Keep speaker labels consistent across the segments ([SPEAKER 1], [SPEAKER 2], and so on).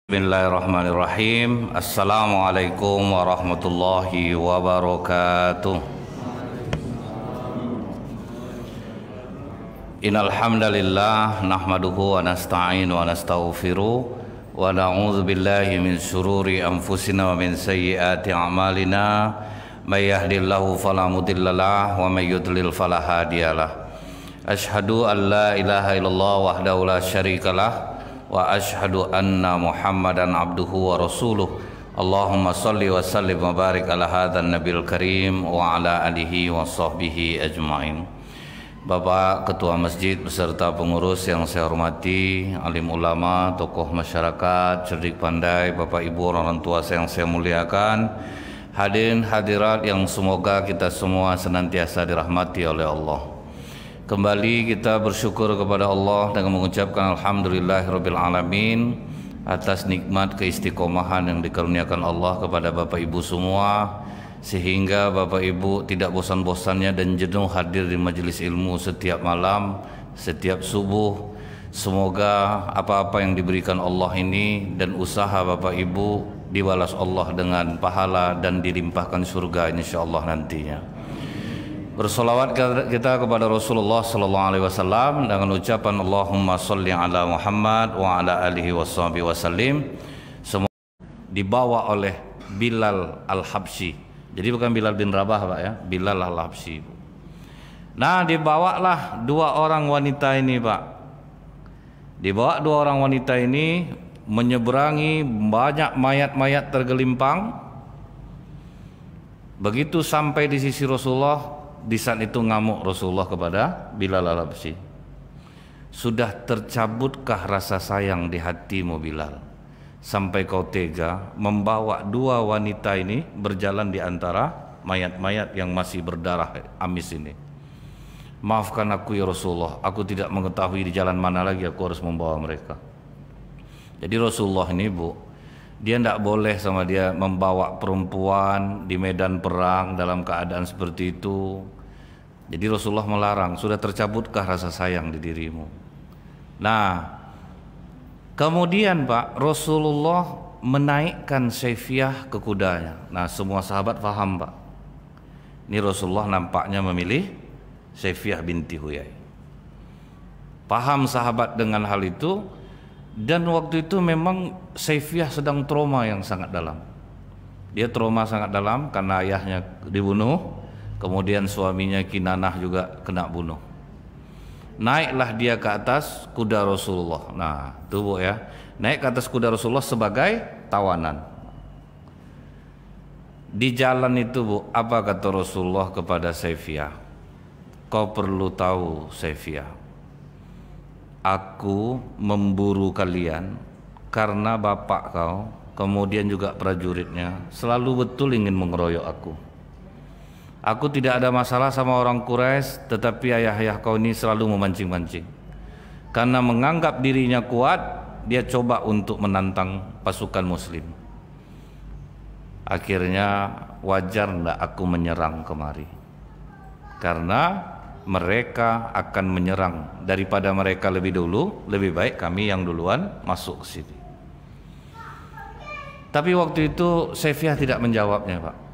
[SPEAKER 1] Bismillahirrahmanirrahim. Assalamualaikum warahmatullahi wabarakatuh. Innal hamdalillah nahmaduhu wa nasta'inu wa nastaghfiruh wa na'udzu billahi min shururi anfusina wa min sayyiati a'malina. May yahdihillahu fala mudhillalah wa may yudlil fala hadiyalah. Asyhadu an la ilaha illallah wahdahu la syarikalah wa asyhadu anna Muhammadan abduhu wa rasuluh. Allahumma salli wa sallim wa barik ala hadzal nabiyil karim wa ala alihi wa sahbihi ajmain. Bapak Ketua Masjid beserta pengurus yang saya hormati, alim ulama, tokoh masyarakat, cerdik pandai, Bapak Ibu orang tua yang saya muliakan, hadirin hadirat yang semoga kita semua senantiasa dirahmati oleh Allah. Kembali kita bersyukur kepada Allah dengan mengucapkan Alhamdulillahirabbil alamin atas nikmat keistiqomahan yang dikaruniakan Allah kepada Bapak Ibu semua, sehingga Bapak Ibu tidak bosan-bosannya dan jenuh hadir di majelis ilmu setiap malam, setiap subuh. Semoga apa-apa yang diberikan Allah ini dan usaha Bapak Ibu dibalas Allah dengan pahala dan dilimpahkan surga insyaallah nantinya. Bersolawat kita kepada Rasulullah sallallahu alaihi wasallam dengan ucapan Allahumma sholli ala Muhammad wa ala alihi washabihi wasallim. Semua dibawa oleh Bilal Al-Habsyi. Jadi bukan Bilal bin Rabah, Pak ya, Bilal Al-Habsyi. Nah, dibawalah dua orang wanita ini, Pak. Dibawa dua orang wanita ini menyeberangi banyak mayat-mayat tergelimpang. Begitu sampai di sisi Rasulullah, di saat itu ngamuk Rasulullah kepada Bilal Al-Habsyi. Sudah tercabutkah rasa sayang di hatimu Bilal, sampai kau tega membawa dua wanita ini berjalan di antara mayat-mayat yang masih berdarah amis ini? Maafkan aku ya Rasulullah, aku tidak mengetahui di jalan mana lagi aku harus membawa mereka. Jadi Rasulullah ini, Bu, dia tidak boleh sama dia membawa perempuan di medan perang dalam keadaan seperti itu. Jadi Rasulullah melarang. Sudah tercabutkah rasa sayang di dirimu? Nah, kemudian Pak, Rasulullah menaikkan Saifiyah ke kudanya. Nah, semua sahabat paham, Pak. Ini Rasulullah nampaknya memilih Saifiyah binti Huyai. Paham sahabat dengan hal itu. Dan waktu itu memang Saifiyah sedang trauma yang sangat dalam. Dia trauma sangat dalam karena ayahnya dibunuh, kemudian suaminya Kinanah juga kena bunuh. Naiklah dia ke atas kuda Rasulullah. Nah, itu Bu ya, naik ke atas kuda Rasulullah sebagai tawanan. Di jalan itu, Bu, apa kata Rasulullah kepada Saifiyah? Kau perlu tahu, Saifiyah, aku memburu kalian karena bapak kau, kemudian juga prajuritnya selalu betul ingin mengeroyok aku. Aku tidak ada masalah sama orang Quraisy, tetapi ayah-ayah kau ini selalu memancing-mancing. Karena menganggap dirinya kuat, dia coba untuk menantang pasukan muslim. Akhirnya wajar enggak aku menyerang kemari? Karena mereka akan menyerang. Daripada mereka lebih dulu, lebih baik kami yang duluan masuk ke sini. Tapi waktu itu Saifiyah tidak menjawabnya, Pak.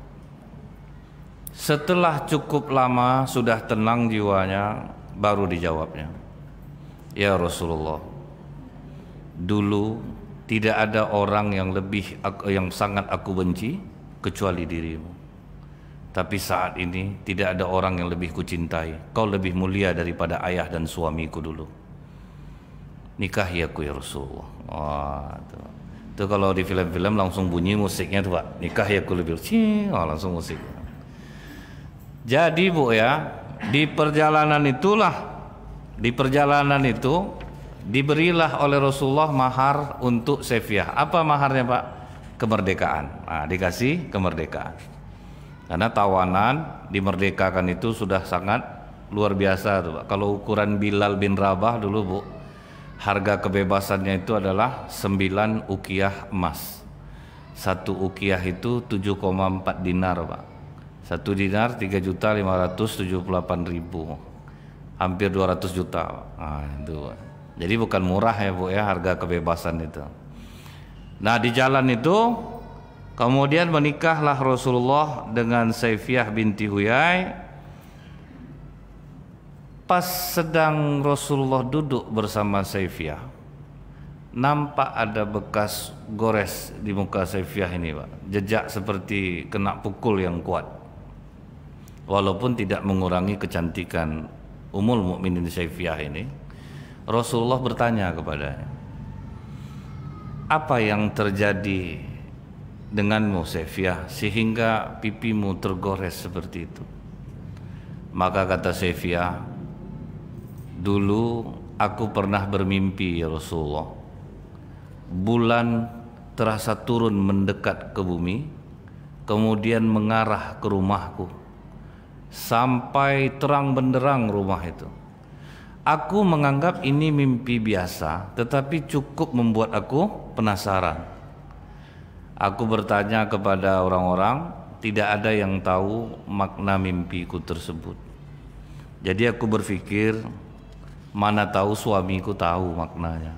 [SPEAKER 1] Setelah cukup lama sudah tenang jiwanya, baru dijawabnya. Ya Rasulullah, dulu tidak ada orang yang sangat aku benci kecuali dirimu. Tapi saat ini tidak ada orang yang lebih kucintai. Kau lebih mulia daripada ayah dan suamiku dulu. Nikahi aku ya Rasulullah. Wah, itu kalau di film-film langsung bunyi musiknya tuh, Pak. Nikahi aku lebih, langsung musik. Jadi Bu ya, di perjalanan itu diberilah oleh Rasulullah mahar untuk Saifiyah. Apa maharnya, Pak? Kemerdekaan. Nah, dikasih kemerdekaan. Karena tawanan dimerdekakan itu sudah sangat luar biasa tuh, Pak. Kalau ukuran Bilal bin Rabah dulu, Bu, harga kebebasannya itu adalah 9 ukiah emas. 1 ukiah itu 7,4 dinar, Pak. 1 dinar 3.578.000, hampir 200 juta, Pak. Nah, itu, Pak. Jadi bukan murah ya Bu ya harga kebebasan itu. Nah di jalan itu kemudian menikahlah Rasulullah dengan Saifiyah binti Huyai. Pas sedang Rasulullah duduk bersama Saifiyah, nampak ada bekas gores di muka Saifiyah ini, Pak. Jejak seperti kena pukul yang kuat. Walaupun tidak mengurangi kecantikan Ummul Mukminin Saifiyah ini, Rasulullah bertanya kepadanya, apa yang terjadi denganmu Saifiyah sehingga pipimu tergores seperti itu? Maka kata Saifiyah, dulu aku pernah bermimpi ya Rasulullah, bulan terasa turun mendekat ke bumi, kemudian mengarah ke rumahku sampai terang benderang rumah itu. Aku menganggap ini mimpi biasa, tetapi cukup membuat aku penasaran. Aku bertanya kepada orang-orang, tidak ada yang tahu makna mimpiku tersebut. Jadi aku berpikir, mana tahu suamiku tahu maknanya.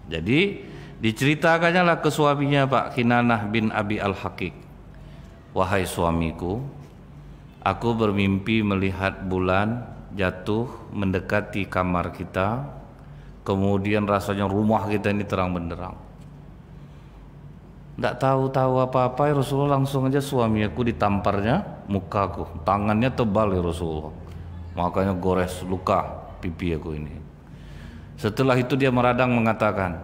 [SPEAKER 1] Jadi diceritakannya lah ke suaminya Pak Kinanah bin Abi Al-Haqiq, wahai suamiku, aku bermimpi melihat bulan jatuh mendekati kamar kita, kemudian rasanya rumah kita ini terang benderang. Tidak tahu apa-apa ya Rasulullah, langsung aja suami aku ditamparnya mukaku, tangannya tebal ya Rasulullah, makanya gores luka pipi aku ini. Setelah itu dia meradang mengatakan,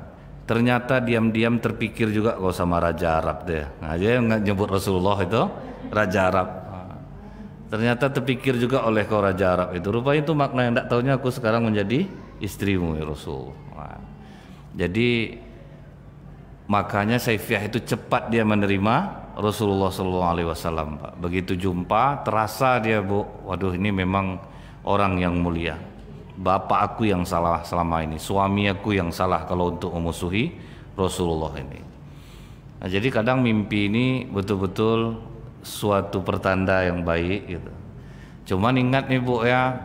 [SPEAKER 1] ternyata diam-diam terpikir juga kau sama Raja Arab deh. Nah, dia yang nyebut Rasulullah itu Raja Arab. Ternyata terpikir juga oleh kau Raja Arab itu. Rupanya itu makna yang tidak tahunya aku sekarang menjadi istrimu ya Rasul. Nah, jadi makanya Saifiyah itu cepat dia menerima Rasulullah SAW, Pak. Begitu jumpa terasa dia, Bu, waduh ini memang orang yang mulia. Bapak aku yang salah selama ini, suami aku yang salah kalau untuk memusuhi Rasulullah ini. Nah, jadi kadang mimpi ini betul-betul suatu pertanda yang baik gitu. Cuman ingat nih Bu ya,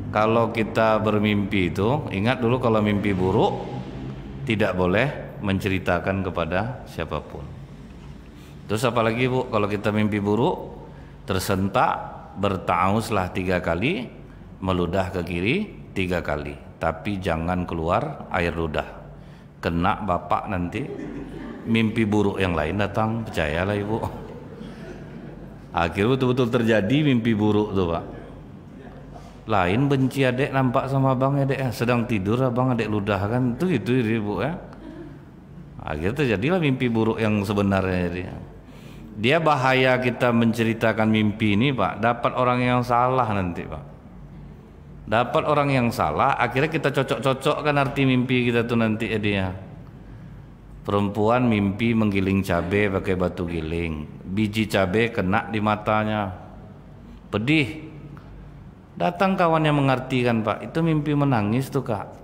[SPEAKER 1] kalau kita bermimpi itu, ingat dulu kalau mimpi buruk tidak boleh menceritakan kepada siapapun. Terus apalagi Bu, kalau kita mimpi buruk, tersentak, berta'awuzlah 3 kali, meludah ke kiri 3 kali, tapi jangan keluar air ludah, kena bapak nanti. Mimpi buruk yang lain datang, percayalah Ibu. Akhirnya betul-betul terjadi mimpi buruk tuh Pak. Lain benci adek nampak sama abang ya dek, sedang tidur abang adek ludah kan, itu Ibu ya. Akhirnya terjadilah mimpi buruk yang sebenarnya dia bahaya kita menceritakan mimpi ini Pak, dapat orang yang salah nanti Pak. Dapat orang yang salah, akhirnya kita cocok-cocokkan arti mimpi kita tuh nanti ya dia. Perempuan mimpi menggiling cabai pakai batu giling, biji cabai kena di matanya, pedih. Datang kawan yang mengerti kan Pak, itu mimpi menangis tuh Kak.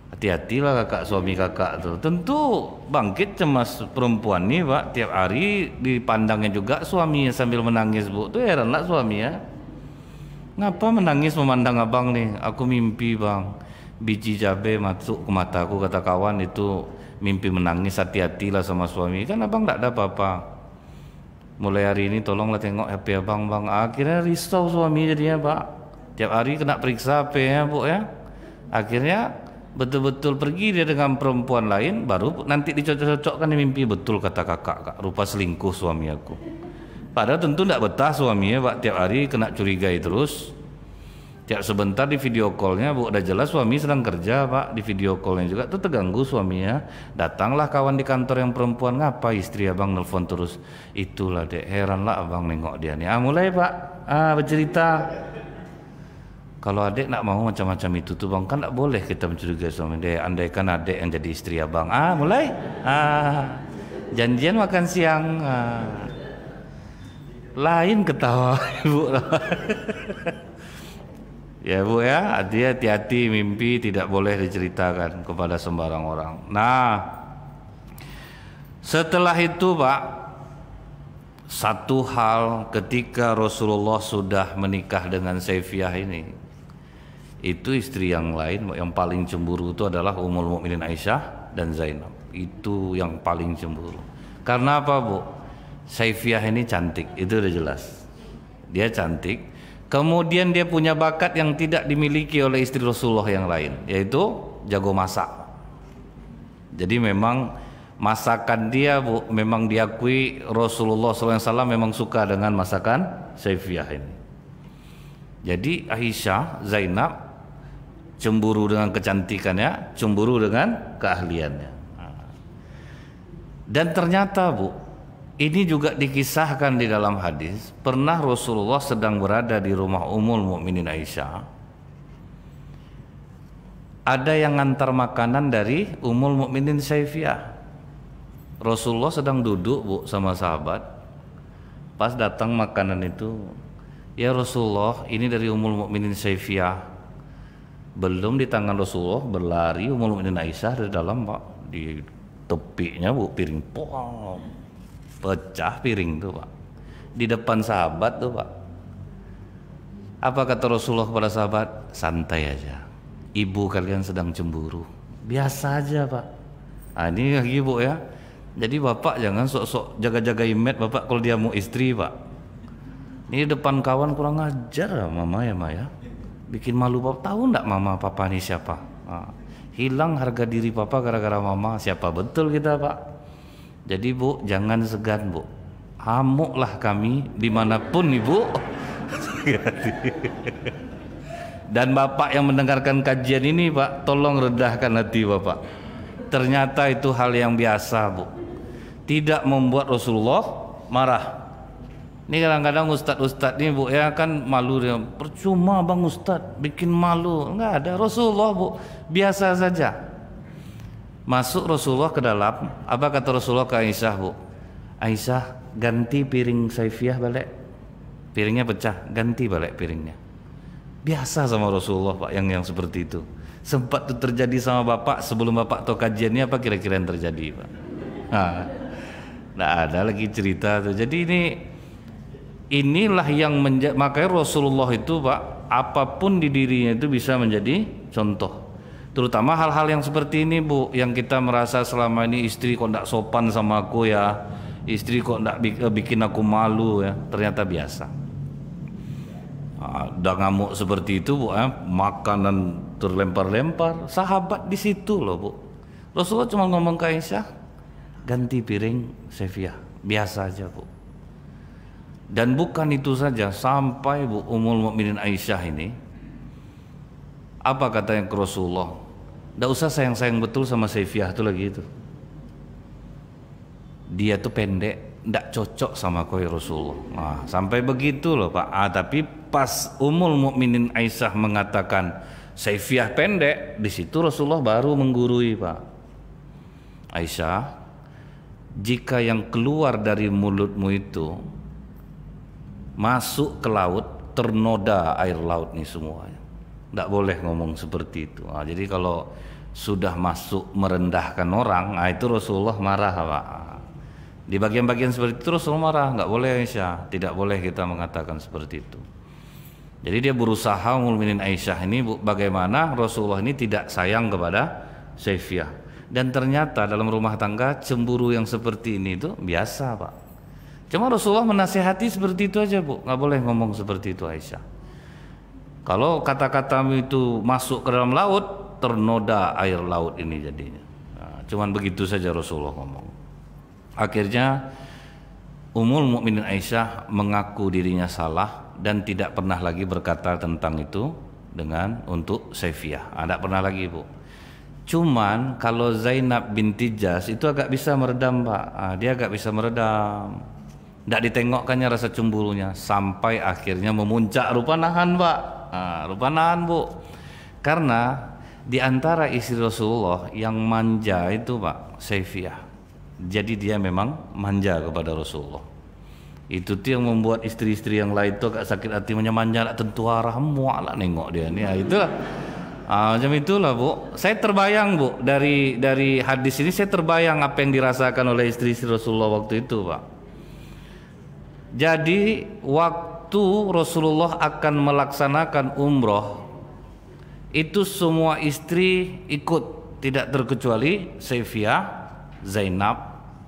[SPEAKER 1] Hati-hatilah kakak, suami kakak tuh. Tentu bangkit cemas perempuan nih Pak, tiap hari dipandangnya juga suaminya sambil menangis Bu. Tuh heranlah suaminya. Ngapa menangis memandang abang nih? Aku mimpi bang, biji cabai masuk ke mataku, kata kawan, itu mimpi menangis. Hati-hatilah sama suami. Kan abang tidak ada apa-apa. Mulai hari ini tolonglah tengok HP abang bang. Akhirnya risau suami jadinya Pak. Tiap hari kena periksa HP ya Bu ya. Akhirnya betul-betul pergi dia dengan perempuan lain, baru nanti dicocok-cocokkan di mimpi. Betul kata kakak Kak, rupa selingkuh suami aku. Padahal tentu tidak betah suaminya Pak, tiap hari kena curigai terus. Tiap sebentar di video callnya Bu, udah jelas suami sedang kerja Pak, di video callnya juga tuh terganggu suaminya. Datanglah kawan di kantor yang perempuan, ngapa istri abang nelfon terus? Itulah dek, heranlah abang nengok dia nih. Mulai Pak bercerita. Kalau adik nak mau macam-macam itu tuh bang, kan tak boleh kita mencurigai suami dia. Andaikan adik yang jadi istri abang, mulai janjian makan siang, lain ketawa Ibu. Ya Bu ya, hati-hati mimpi tidak boleh diceritakan kepada sembarang orang. Nah, setelah itu Pak, satu hal ketika Rasulullah sudah menikah dengan Saifiyah ini, itu istri yang lain yang paling cemburu itu adalah Ummul Mukminin Aisyah dan Zainab. Itu itu yang paling cemburu. Karena apa, Bu? Saifiyah ini cantik, itu udah jelas. Dia cantik. Kemudian dia punya bakat yang tidak dimiliki oleh istri Rasulullah yang lain, yaitu jago masak. Jadi memang masakan dia, Bu, memang diakui Rasulullah SAW memang suka dengan masakan Saifiyah ini. Jadi Aisyah, Zainab cemburu dengan kecantikannya, cemburu dengan keahliannya. Dan ternyata, Bu, ini juga dikisahkan di dalam hadis. Pernah Rasulullah sedang berada di rumah Ummul Mukminin Aisyah. Ada yang ngantar makanan dari Ummul Mukminin Saifiyah. Rasulullah sedang duduk, Bu, sama sahabat. Pas datang makanan itu, ya Rasulullah, ini dari Ummul Mukminin Saifiyah. Belum di tangan Rasulullah, berlari Ummul Mukminin Aisyah dari dalam, Pak. Di tepinya, Bu, piring pom, pecah piring tuh, Pak. Di depan sahabat tuh, Pak. Apa kata Rasulullah kepada sahabat? Santai aja, ibu kalian sedang cemburu, biasa aja, Pak. Nah, ini lagi, Bu, ya. Jadi bapak jangan sok-sok jaga-jaga image bapak kalau dia mau istri, Pak. Ini depan kawan kurang ajar mama ya, Ma, ya. Bikin malu Bapak. Tahu enggak mama papa ini siapa? Nah, hilang harga diri papa gara-gara mama. Siapa betul kita, Pak? Jadi, Bu, jangan segan, Bu. Hamuklah kami dimanapun, Ibu. Dan bapak yang mendengarkan kajian ini, Pak, tolong redahkan hati bapak. Ternyata itu hal yang biasa, Bu. Tidak membuat Rasulullah marah. Ini kadang-kadang ustadz-ustadz ini, Bu, ya kan malu dia. Percuma bang ustadz bikin malu. Enggak ada. Rasulullah, Bu, biasa saja. Masuk Rasulullah ke dalam. Apa kata Rasulullah ke Aisyah, Bu? Aisyah, ganti piring Saifiyah balik. Piringnya pecah, ganti balik piringnya. Biasa sama Rasulullah, Pak, yang seperti itu. Sempat itu terjadi sama bapak sebelum bapak tahu kajiannya. Apa kira-kira yang terjadi, Pak? Nah, nggak ada lagi cerita tuh. Jadi inilah yang makanya Rasulullah itu, Pak, apapun di dirinya itu bisa menjadi contoh. Terutama hal-hal yang seperti ini, Bu, yang kita merasa selama ini istri kok nggak sopan sama aku ya, istri kok nggak bikin aku malu ya, ternyata biasa. Udah ngamuk seperti itu, Bu, makanan terlempar-lempar, sahabat di situ loh, Bu. Rasulullah cuma ngomong ke Aisyah, ganti piring Saifiyah, biasa aja, Bu. Dan bukan itu saja, sampai, Bu, Ummul Mukminin Aisyah ini apa katanya ke Rasulullah? Nggak usah sayang-sayang betul sama Saifiyah tuh lagi itu. Dia tuh pendek, nggak cocok sama kau ya Rasulullah. Nah, sampai begitu loh, Pak. Tapi pas Ummul Mukminin Aisyah mengatakan Saifiyah pendek, di situ Rasulullah baru menggurui, Pak. Aisyah, jika yang keluar dari mulutmu itu masuk ke laut, ternoda air laut nih semuanya. Tidak boleh ngomong seperti itu. Nah, jadi kalau sudah masuk merendahkan orang, nah itu Rasulullah marah, Pak. Di bagian-bagian seperti itu Rasulullah marah, nggak boleh Aisyah, tidak boleh kita mengatakan seperti itu. Jadi dia berusaha ngulminin Aisyah ini, Bu, bagaimana Rasulullah ini tidak sayang kepada Saifiyah. Dan ternyata dalam rumah tangga cemburu yang seperti ini itu biasa, Pak. Cuma Rasulullah menasihati seperti itu aja, Bu, nggak boleh ngomong seperti itu Aisyah. Kalau kata-katamu itu masuk ke dalam laut, ternoda air laut ini jadinya. Nah, cuman begitu saja Rasulullah ngomong. Akhirnya Ummul Mukminin Aisyah mengaku dirinya salah dan tidak pernah lagi berkata tentang itu untuk Saifiyah. Tidak pernah lagi, Bu. Cuman kalau Zainab binti Jahsy itu agak bisa meredam, Pak. Dia agak bisa meredam. Tidak ditengokkannya rasa cemburunya sampai akhirnya memuncak rupa nahan, Pak. Rupa nahan, Bu. Karena di antara istri Rasulullah yang manja itu, Pak, Saifiyah. Jadi dia memang manja kepada Rasulullah. Itu tuh yang membuat istri-istri yang lain tuh agak sakit hati, manja, nak tentu arah muak lah nengok dia nih. Itulah. Macam itulah, Bu. Saya terbayang, Bu, dari hadis ini saya terbayang apa yang dirasakan oleh istri-istri Rasulullah waktu itu, Pak. Jadi waktu Rasulullah akan melaksanakan umroh, itu semua istri ikut, tidak terkecuali Saifiyah Zainab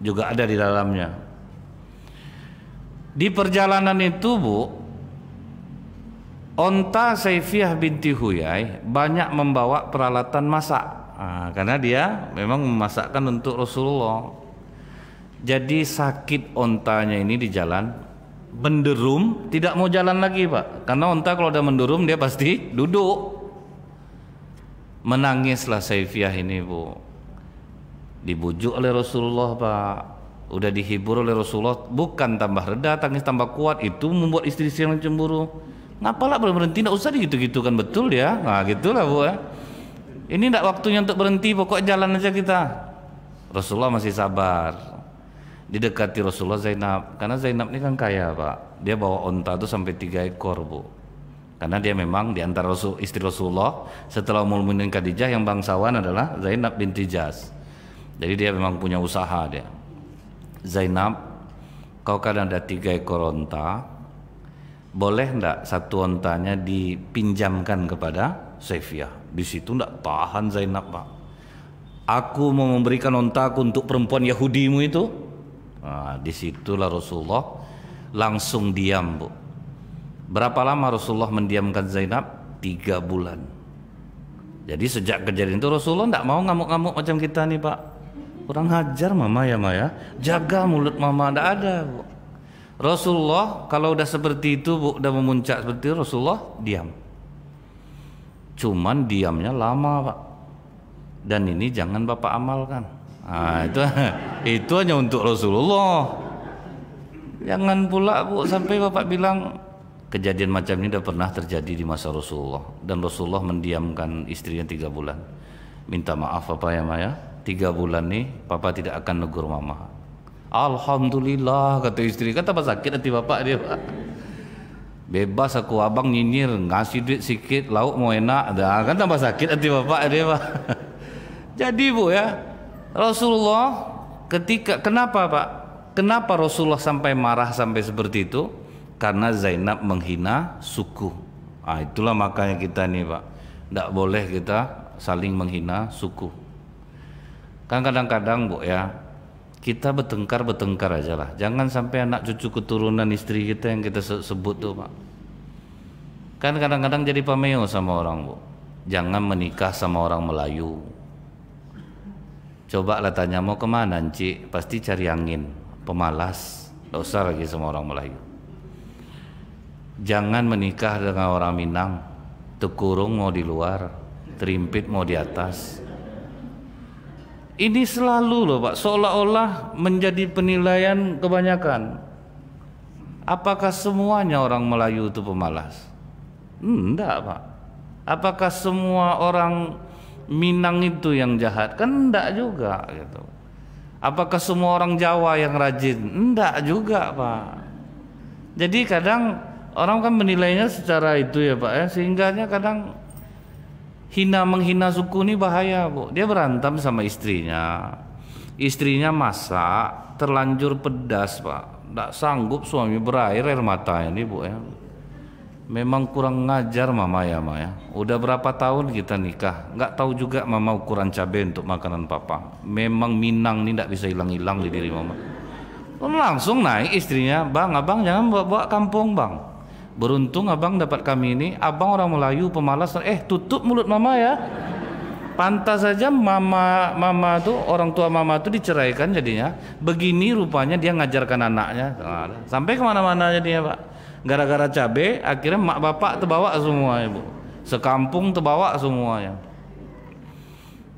[SPEAKER 1] juga ada di dalamnya. Di perjalanan itu Bu, onta Saifiyah binti Huyai banyak membawa peralatan masak, karena dia memang memasakkan untuk Rasulullah. Jadi sakit ontanya ini di jalan, menderum, tidak mau jalan lagi Pak, karena onta kalau udah menderum dia pasti duduk. Menangislah Saifiyah ini Bu, dibujuk oleh Rasulullah Pak, udah dihibur oleh Rasulullah, bukan tambah reda, tangis tambah kuat, itu membuat istri yang cemburu. Ngapalah berhenti, tidak usah digitu-gitukan, betul ya. Nah gitulah Bu ya. Ini tidak waktunya untuk berhenti, pokoknya jalan aja kita. Rasulullah masih sabar. Didekati Rasulullah Zainab, karena Zainab ini kan kaya Pak, dia bawa onta itu sampai 3 ekor Bu, karena dia memang di antara istri Rasulullah setelah Ummul Mukminin Khadijah yang bangsawan adalah Zainab binti Jahsh. Jadi dia memang punya usaha dia. Zainab, kau kan ada 3 ekor onta, boleh ndak satu ontanya dipinjamkan kepada Saifiyah? Di situ ndak tahan Zainab Pak, aku mau memberikan ontaku untuk perempuan Yahudimu itu. Nah, disitulah Rasulullah langsung diam Bu. Berapa lama Rasulullah mendiamkan Zainab? 3 bulan. Jadi sejak kejadian itu Rasulullah tidak mau ngamuk-ngamuk macam kita nih Pak. Kurang ajar mama ya Maya, jaga mulut mama, tidak ada Bu. Rasulullah kalau udah seperti itu Bu, udah memuncak seperti itu, Rasulullah diam. Cuman diamnya lama Pak. Dan ini jangan Bapak amalkan. Nah, itu hanya untuk Rasulullah. Jangan pula Bu sampai Bapak bilang kejadian macam ini sudah pernah terjadi di masa Rasulullah, dan Rasulullah mendiamkan istrinya 3 bulan. Minta maaf Papa ya Maya, 3 bulan nih Papa tidak akan negur Mama. Alhamdulillah kata istri, kata apa sakit hati Bapak dia Pak. Bebas aku abang nyinyir, ngasih duit sikit, lauk mau enak, dah kan tambah sakit hati Bapak dia Pak. Jadi Bu ya, Rasulullah kenapa Pak? Kenapa Rasulullah sampai marah sampai seperti itu? Karena Zainab menghina suku. Itulah makanya kita nih Pak, tidak boleh kita saling menghina suku. Kan kadang-kadang Bu ya, kita bertengkar aja lah. Jangan sampai anak cucu keturunan istri kita yang kita sebut tuh Pak. Kan kadang-kadang jadi pameo sama orang Bu. Jangan menikah sama orang Melayu. Coba lah tanya mau kemana Encik, pasti cari angin, pemalas, tidak usah lagi sama orang Melayu. Jangan menikah dengan orang Minang, tekurung mau di luar, terimpit mau di atas. Ini selalu loh Pak, seolah-olah menjadi penilaian kebanyakan. Apakah semuanya orang Melayu itu pemalas? Enggak Pak. Apakah semua orang Minang itu yang jahat? Kan enggak juga gitu. Apakah semua orang Jawa yang rajin? Enggak juga Pak. Jadi kadang orang kan menilainya secara itu ya Pak ya, sehingganya kadang menghina suku ini bahaya Bu. Dia berantem sama istrinya, istrinya masak terlanjur pedas Pak, enggak sanggup suami berair air mata ini Bu ya. Memang kurang ngajar Mama ya Maya. Udah berapa tahun kita nikah, nggak tahu juga Mama ukuran cabai untuk makanan Papa. Memang Minang ini nggak bisa hilang-hilang di diri Mama. Langsung naik istrinya, Bang, abang jangan bawa kampung Bang. Beruntung abang dapat kami ini, abang orang Melayu pemalas. Tutup mulut Mama ya. Pantas saja mama tuh, orang tua Mama tuh diceraikan jadinya. Begini rupanya dia ngajarkan anaknya. Sampai kemana-mana jadinya Pak. Gara-gara cabai akhirnya mak bapak terbawa semua Bu, sekampung terbawa semuanya.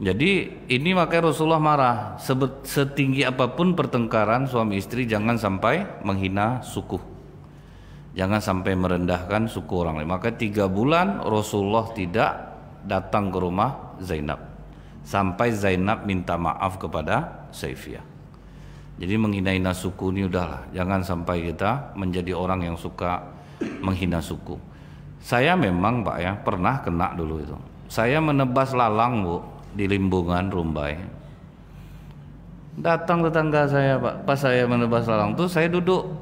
[SPEAKER 1] Jadi ini makanya Rasulullah marah. Setinggi apapun pertengkaran suami istri, jangan sampai menghina suku, jangan sampai merendahkan suku orang lain. Maka 3 bulan Rasulullah tidak datang ke rumah Zainab, sampai Zainab minta maaf kepada Saifiyah. Jadi menghina-hina suku ini udahlah, jangan sampai kita menjadi orang yang suka menghina suku. Saya memang Pak ya pernah kena dulu itu. Saya menebas lalang Bu di Limbungan Rumbai. Datang tetangga saya Pak, pas saya menebas lalang tuh saya duduk.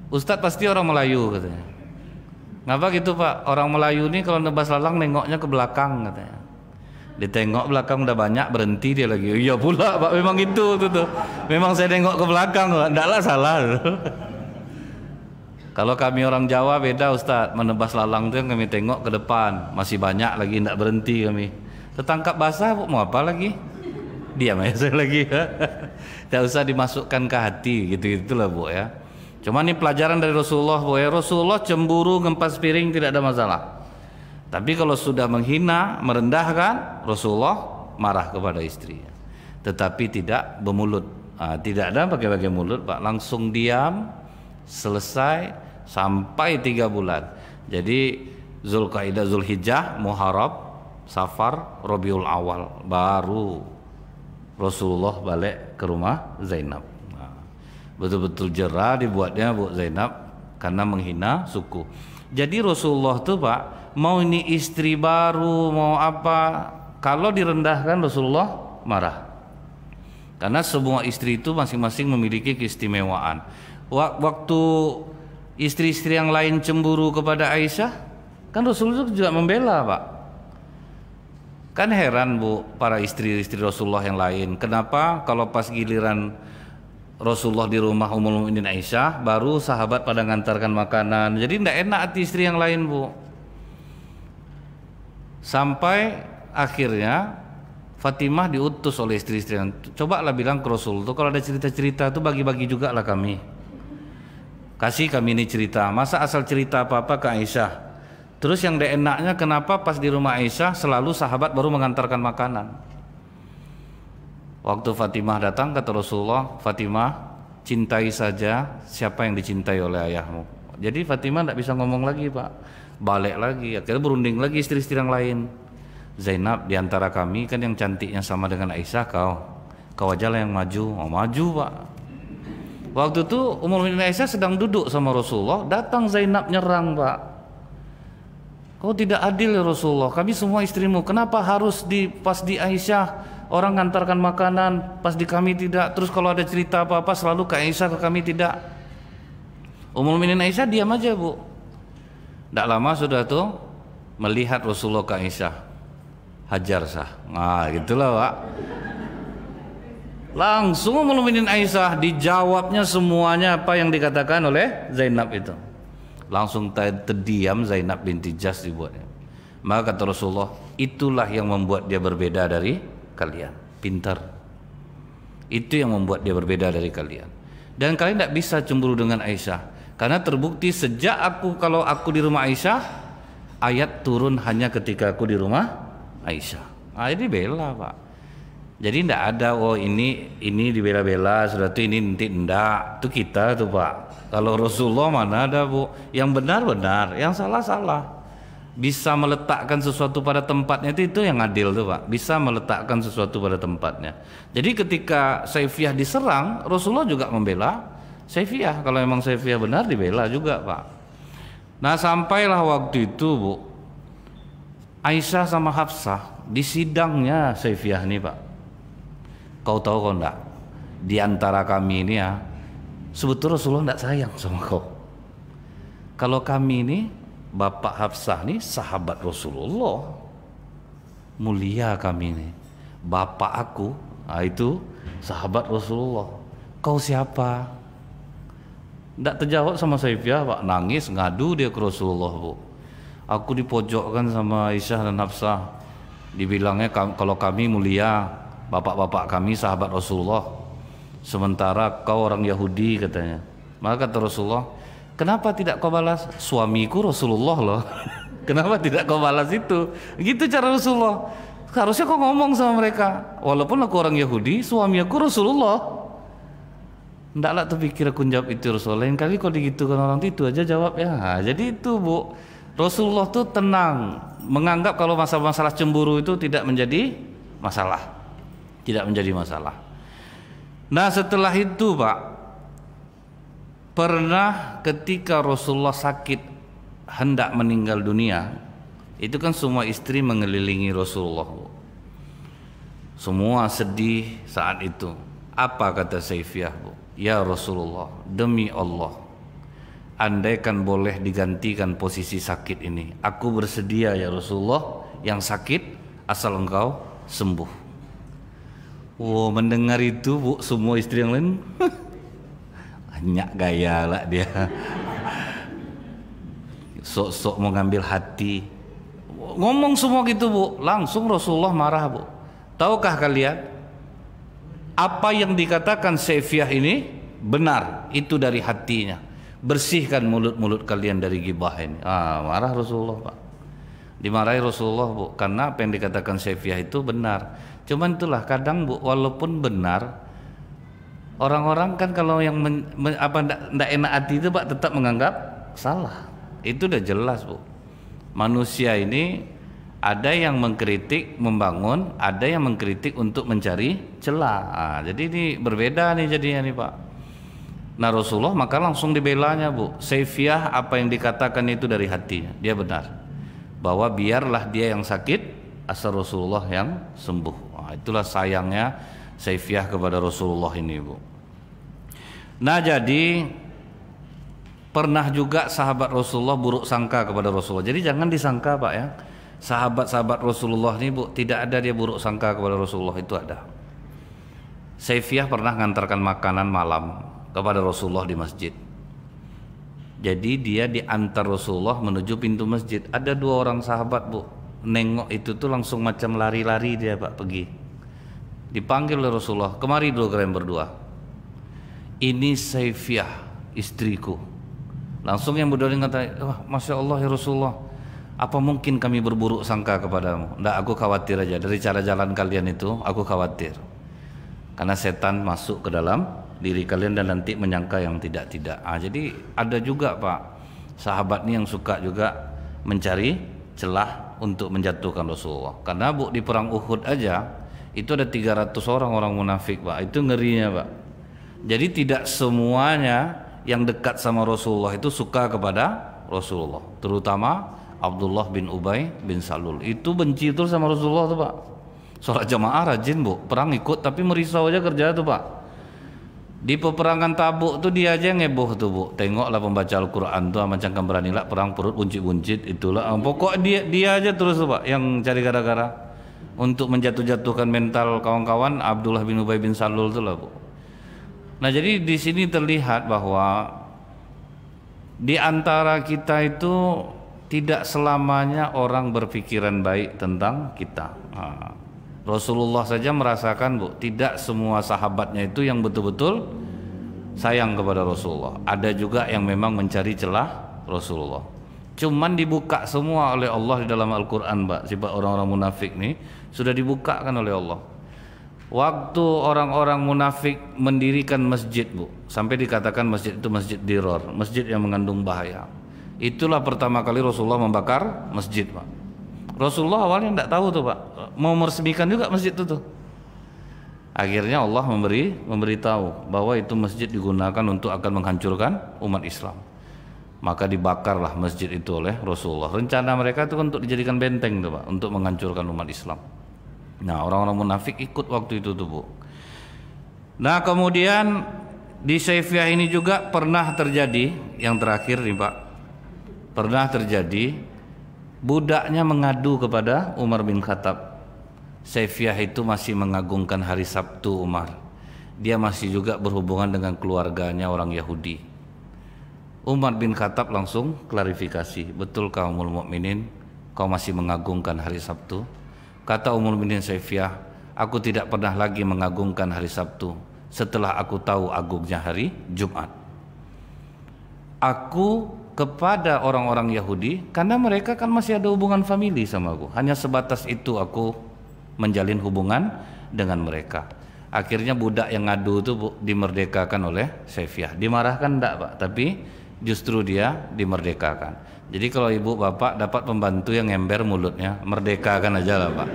[SPEAKER 1] Ustadz pasti orang Melayu katanya. Ngapa gitu Pak? Orang Melayu ini kalau nebas lalang nengoknya ke belakang katanya. Ditengok belakang udah banyak, berhenti dia lagi. Iya pula Pak, memang itu tuh. Memang saya nengok ke belakang, ndaklah salah. Kalau kami orang Jawa beda Ustaz, menebas lalang tuh kami tengok ke depan, masih banyak lagi ndak berhenti kami. Tertangkap basah mau apa lagi? Diam aja saya lagi. Tidak usah dimasukkan ke hati gitu-gitulah Bu ya. Cuma ini pelajaran dari Rasulullah Bu ya. Rasulullah cemburu ngempas piring tidak ada masalah. Tapi kalau sudah menghina, merendahkan, Rasulullah marah kepada istrinya. Tetapi tidak bermulut. Tidak ada pakai mulut Pak, langsung diam. Selesai sampai 3 bulan. Jadi Zulqaidah, Zulhijjah, Muharram, Safar, Rabiul Awal baru Rasulullah balik ke rumah Zainab. Betul-betul jerah dibuatnya Bu Zainab karena menghina suku. Jadi Rasulullah tuh Pak, mau ini istri baru mau apa, kalau direndahkan Rasulullah marah. Karena semua istri itu masing-masing memiliki keistimewaan. Waktu istri-istri yang lain cemburu kepada Aisyah, kan Rasulullah juga membela Pak. Kan heran Bu, para istri-istri Rasulullah yang lain, kenapa kalau pas giliran Rasulullah di rumah Ummul Mukminin Aisyah, baru sahabat pada ngantarkan makanan. Jadi tidak enak hati istri yang lain Bu. Sampai akhirnya Fatimah diutus oleh istri-istri yang, cobalah bilang ke Rasul tuh kalau ada cerita-cerita tuh bagi-bagi juga lah kami. Kasih kami ini cerita, masa asal cerita apa-apa ke Aisyah. Terus yang enaknya kenapa pas di rumah Aisyah selalu sahabat baru mengantarkan makanan. Waktu Fatimah datang kata Rasulullah, Fatimah cintai saja siapa yang dicintai oleh ayahmu. Jadi Fatimah tidak bisa ngomong lagi Pak, balik lagi, akhirnya berunding lagi istri-istri yang lain. Zainab diantara kami kan yang cantiknya sama dengan Aisyah, kau aja lah yang maju. Oh maju Pak. Waktu itu Ummul Mukminin Aisyah sedang duduk sama Rasulullah, datang Zainab nyerang Pak. Kau tidak adil ya Rasulullah, kami semua istrimu, kenapa harus pas di Aisyah orang ngantarkan makanan, pas di kami tidak. Terus kalau ada cerita apa-apa selalu ke Aisyah, ke kami tidak. Ummul Mukminin Aisyah diam aja Bu. Tidak lama sudah tuh melihat Rasulullah ke Aisyah, hajar sah. Nah gitulah Pak. Langsung Ummul Mukminin Aisyah dijawabnya semuanya apa yang dikatakan oleh Zainab itu. Langsung terdiam Zainab binti Jahsy dibuatnya. Maka kata Rasulullah, itulah yang membuat dia berbeda dari kalian. Pintar. Itu yang membuat dia berbeda dari kalian. Dan kalian tidak bisa cemburu dengan Aisyah, karena terbukti sejak kalau aku di rumah Aisyah, ayat turun hanya ketika aku di rumah Aisyah. Nah, ini bela Pak. Jadi tidak ada ini dibela-bela, sudah itu ini nanti enggak. Itu kita tuh Pak. Kalau Rasulullah mana ada Bu, yang benar-benar, yang salah-salah. Bisa meletakkan sesuatu pada tempatnya itu yang adil tuh Pak. Bisa meletakkan sesuatu pada tempatnya. Jadi ketika Saifiyah diserang, Rasulullah juga membela Saifiyah. Kalau memang Saifiyah benar dibela juga Pak. Nah sampailah waktu itu Bu, Aisyah sama Hafsah di sidangnya Saifiyah nih Pak. Kau tahu kau enggak, di antara kami ini ya, sebetulnya Rasulullah enggak sayang sama kau. Kalau kami ini, Bapak Hafsah nih sahabat Rasulullah, mulia kami ini. Bapak aku, itu sahabat Rasulullah. Kau siapa? Enggak terjawab sama Saifiyah Pak, nangis ngadu dia ke Rasulullah Bu. Aku dipojokkan sama Aisyah dan Hafsah. Dibilangnya kalau kami mulia, bapak-bapak kami sahabat Rasulullah, sementara kau orang Yahudi katanya. Maka kata Rasulullah, kenapa tidak kau balas? Suamiku Rasulullah loh. Kenapa tidak kau balas itu? Gitu cara Rasulullah. Harusnya kau ngomong sama mereka, walaupun aku orang Yahudi, suami aku Rasulullah. Ndaklah terpikir aku jawab itu Rasulullah. Lain kali kau digitukan orang itu aja jawab ya. Nah, jadi itu Bu, Rasulullah tuh tenang, menganggap kalau masalah-masalah cemburu itu tidak menjadi masalah. Tidak menjadi masalah. Nah setelah itu Pak, pernah ketika Rasulullah sakit hendak meninggal dunia, itu kan semua istri mengelilingi Rasulullah Bu. Semua sedih saat itu. Apa kata Saifiyah Bu? Ya Rasulullah, demi Allah, andaikan boleh digantikan posisi sakit ini, aku bersedia ya Rasulullah, yang sakit asal engkau sembuh. Oh, mendengar itu Bu, semua istri yang lain banyak gaya lah dia. Sok-sok mau ngambil hati. Ngomong semua gitu Bu, langsung Rasulullah marah Bu. Tahukah kalian apa yang dikatakan Saifiyah ini benar, itu dari hatinya. Bersihkan mulut-mulut kalian dari ghibah ini. Marah Rasulullah Pak. Dimarahi Rasulullah Bu, karena apa yang dikatakan Saifiyah itu benar. Cuman itulah kadang Bu, walaupun benar, orang-orang kan kalau yang ndak enak hati itu Pak tetap menganggap salah. Itu udah jelas Bu. Manusia ini ada yang mengkritik membangun, ada yang mengkritik untuk mencari celah. Jadi ini berbeda nih jadinya nih Pak. Nah Rasulullah maka langsung dibelanya Bu. Saifiyah apa yang dikatakan itu dari hatinya, dia benar. Bahwa biarlah dia yang sakit, asal Rasulullah yang sembuh. Itulah sayangnya Saifiyah kepada Rasulullah ini Bu. Nah jadi pernah juga sahabat Rasulullah buruk sangka kepada Rasulullah. Jadi jangan disangka Pak ya, sahabat-sahabat Rasulullah ini Bu, tidak ada dia buruk sangka kepada Rasulullah, itu ada. Saifiyah pernah mengantarkan makanan malam kepada Rasulullah di masjid. Jadi dia diantar Rasulullah menuju pintu masjid. Ada 2 orang sahabat Bu, nengok itu tuh langsung macam lari-lari dia Pak pergi. Dipanggil oleh Rasulullah, kemari dulu kalian berdua. Ini Saifiyah istriku. Langsung yang berdua kata, Masya Allah ya Rasulullah, apa mungkin kami berburuk sangka kepadamu? Nggak, aku khawatir aja dari cara jalan kalian itu, aku khawatir. Karena setan masuk ke dalam diri kalian dan nanti menyangka yang tidak-tidak. Jadi ada juga Pak, sahabat ini yang suka juga mencari celah untuk menjatuhkan Rasulullah. Karena Bu, di perang Uhud aja itu ada 300 orang munafik Pak. Itu ngerinya Pak. Jadi tidak semuanya yang dekat sama Rasulullah itu suka kepada Rasulullah. Terutama Abdullah bin Ubay bin Salul. Itu benci terus sama Rasulullah tuh Pak. Sholat jamaah rajin Bu, perang ikut tapi merisau aja kerja tuh Pak. Di peperangan Tabuk tuh dia aja ngeboh tuh Bu. Tengoklah pembaca Al-Quran tuh macam kan beranilah perang perut buncit-buncit itulah. Pokok dia aja terus tuh Pak yang cari gara-gara untuk menjatuh-jatuhkan mental kawan-kawan Abdullah bin Ubay bin Salul tuh lah Bu. Nah jadi di sini terlihat bahwa di antara kita itu tidak selamanya orang berpikiran baik tentang kita. Rasulullah saja merasakan Bu, tidak semua sahabatnya itu yang betul-betul sayang kepada Rasulullah. Ada juga yang memang mencari celah Rasulullah. Cuman dibuka semua oleh Allah di dalam Al-Quran Pak. Sifat orang-orang munafik nih sudah dibukakan oleh Allah. Waktu orang-orang munafik mendirikan masjid Bu, sampai dikatakan masjid itu masjid diror, masjid yang mengandung bahaya. Itulah pertama kali Rasulullah membakar masjid Pak. Rasulullah awalnya tidak tahu tuh Pak, mau meresmikan juga masjid itu tuh. Akhirnya Allah memberitahu bahwa itu masjid digunakan untuk akan menghancurkan umat Islam. Maka dibakarlah masjid itu oleh Rasulullah. Rencana mereka itu untuk dijadikan benteng tuh Pak, untuk menghancurkan umat Islam. Nah orang-orang munafik ikut waktu itu tuh Bu. Nah kemudian di Saifiyah ini juga pernah terjadi, yang terakhir nih Pak, pernah terjadi budaknya mengadu kepada Umar bin Khattab. Saifiyah itu masih mengagungkan hari Sabtu Umar. Dia masih juga berhubungan dengan keluarganya orang Yahudi. Umar bin Khattab langsung klarifikasi, betulkah Ummul Mukminin kau masih mengagungkan hari Sabtu? Kata Ummul Mukminin Saifiyah, aku tidak pernah lagi mengagungkan hari Sabtu setelah aku tahu agungnya hari Jumat. Aku kepada orang-orang Yahudi karena mereka kan masih ada hubungan famili sama aku. Hanya sebatas itu aku menjalin hubungan dengan mereka. Akhirnya budak yang ngadu itu dimerdekakan oleh Saifiyah. Dimarahkan enggak Pak, tapi justru dia dimerdekakan. Jadi kalau ibu bapak dapat pembantu yang ember mulutnya, merdekakan aja lah Pak.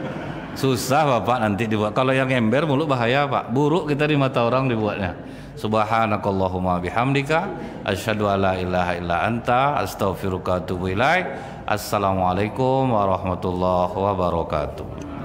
[SPEAKER 1] Susah Bapak nanti dibuat. Kalau yang ember mulut bahaya Pak, buruk kita di mata orang dibuatnya. Subhanakallahumma bihamdika asyhadu alla ilaha illa anta astaghfiruka wa atubu ilaik. Assalamualaikum warahmatullahi wabarakatuh.